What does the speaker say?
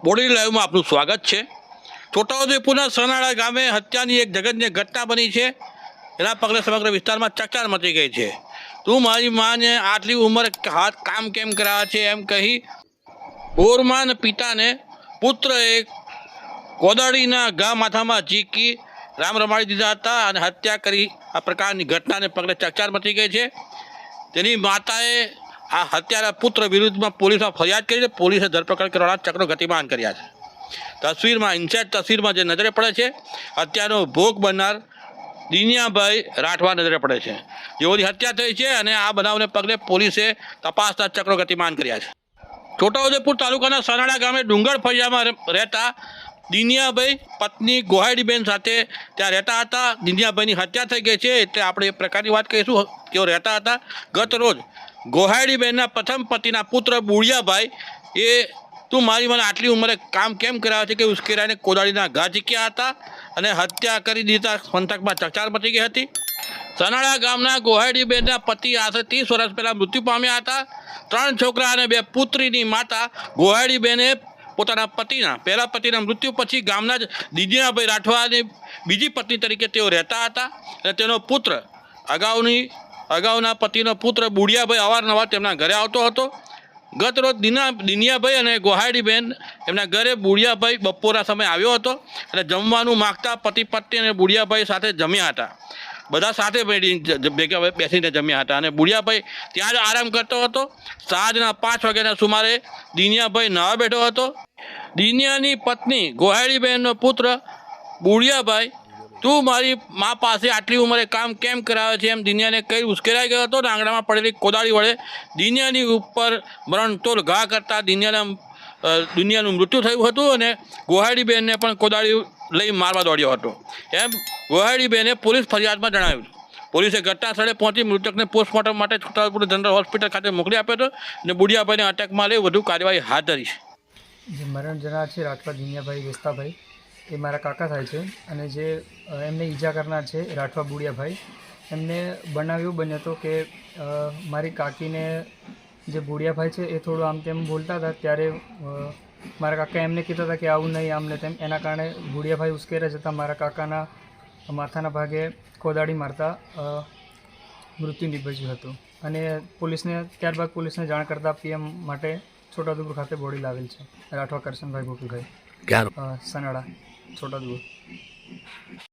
Body લાઈવમાં આપનું સ્વાગત છે। છોટાઉદેપુરના સનાળા ગામે હત્યાની એક જગતની ઘટના બની છે। એના પગલે સમગ્ર વિસ્તારમાં ચકચાર મચી ગઈ છે। તું મારી માને આટલી ઉંમરે હાથ કામ કેમ કરાવે છે એમ કહી બોરમાન પિતાને પુત્રએ કોદાળીના ઘા માથામાં ઝીકી રામ રમાડી દીધા હતા અને હત્યા કરી। આ પ્રકારની ઘટનાને પગલે ચકચાર મચી ગઈ છે। તેની માતાએ આ હત્યારા પુત્ર વિરુદ્ધમાં પોલીસમાં ફરિયાદ કરી છે। પોલીસે ધરપકડ કરવાના ચક્રો ગતિમાન કર્યા છે। તસવીરમાં ઇન્સેટ તસવીરમાં જે નજરે પડે છે હત્યાનો ભોગ બનનાર દિનિયાભાઈ રાઠવા નજરે પડે છે, જેઓની હત્યા થઈ છે અને આ બનાવને પગલે પોલીસે તપાસના ચક્રો ગતિમાન કર્યા છે। છોટાઉદેપુર તાલુકાના સનાળા ગામે ડુંગર ફળિયામાં રહેતા દિનિયાભાઈ પત્ની ગોહાડીબેન સાથે ત્યાં રહેતા હતા। દિનિયાભાઈની હત્યા થઈ ગઈ છે એટલે આપણે એ પ્રકારની વાત કહીશું। તેઓ રહેતા હતા। ગત રોજ ગોહાડીબેનના પ્રથમ પતિના પુત્ર બુડિયાભાઈ એ તું મારી મને આટલી ઉંમરે કામ કેમ કરાવે છે કે ઉશ્કેરાઈને કોદાળીના ઘા ઝીક્યા હતા અને હત્યા કરી દીધા પંથકમાં ચકચાર મચી ગઈ હતી। સનાળા ગામના ગોહાડીબેનના પતિ આશરે 30 વર્ષ પહેલાં મૃત્યુ પામ્યા હતા। 3 છોકરા અને 2 પુત્રીની માતા ગોહાડીબેને પોતાના પહેલા પતિના મૃત્યુ પછી ગામના જ દિનિયાભાઈ રાઠવાની બીજી પત્ની તરીકે તેઓ રહેતા હતા અને તેનો પુત્ર અગાઉના પતિનો પુત્ર બુડિયાભાઈ અવારનવાર તેમના ઘરે આવતો હતો। ગત રોજ દિનિયાભાઈ અને ગોહાડીબેન એમના ઘરે બુડિયાભાઈ બપોરના સમયે આવ્યો હતો અને જમવાનું માગતા પતિ પત્ની અને બુડિયાભાઈ સાથે જમ્યા હતા। બધા સાથે ભેગા બેસીને જમ્યા હતા અને બુડિયાભાઈ ત્યાં જ આરામ કરતો હતો। સાંજના 5 વાગ્યાના સુમારે દિનિયાભાઈ નવા બેઠો હતો। દિનિયાની પત્ની ગોહાડીબેનનો પુત્ર બુડિયાભાઈ તું મારી મા પાસે આટલી ઉંમરે કામ કેમ કરાવે છે એમ દિનિયાને કઈ ઉશ્કેરાઈ ગયો હતો અને આંગણામાં પડેલી કોદાળી વડે દિનિયાની ઉપર મરણતોલ ઘા કરતાં દિનિયાનું મૃત્યુ થયું હતું અને ગોહાડીબેનને પણ કોદાળી લઈ મારવા દોડ્યો હતો એમ ગોહાડીબેને પોલીસ ફરિયાદમાં જણાવ્યું। પોલીસે ઘટના સ્થળે પહોંચી મૃતકને પોસ્ટમોર્ટમ માટે છોટાઉદેપુર જનરલ હોસ્પિટલ ખાતે મોકલી આપ્યો હતો અને બુડિયાભાઈને અટકમાં લઈ વધુ કાર્યવાહી હાથ ધરી છે। જે મરણ જનાર છે રાઠવા દિનિયાભાઈ વેસ્તાભાઈ એ મારા કાકા થાય છે અને જે એમને ઈજા કરનાર છે રાઠવા બુડિયાભાઈ એમને બનાવ એવું બન્યો હતો કે મારી કાકીને જે બુડિયાભાઈ છે એ થોડું આમ તેમ બોલતા હતા ત્યારે મારા કાકા એમને કહેતા હતા કે આવું નહીં આમ ને તેમ, એના કારણે બુડિયાભાઈ ઉશ્કેરે જતાં મારા કાકાના માથાના ભાગે કોદાળી મારતા મૃત્યુ નિપજ્યું હતું અને ત્યારબાદ પોલીસને જાણ કરતાં પીએમ માટે છોટાઉદેપુર ખાતે બોડી લાવેલ છે। રાઠવા કરશનભાઈ ગોપીભાઈ સનાળા છોટાઉદેપુર।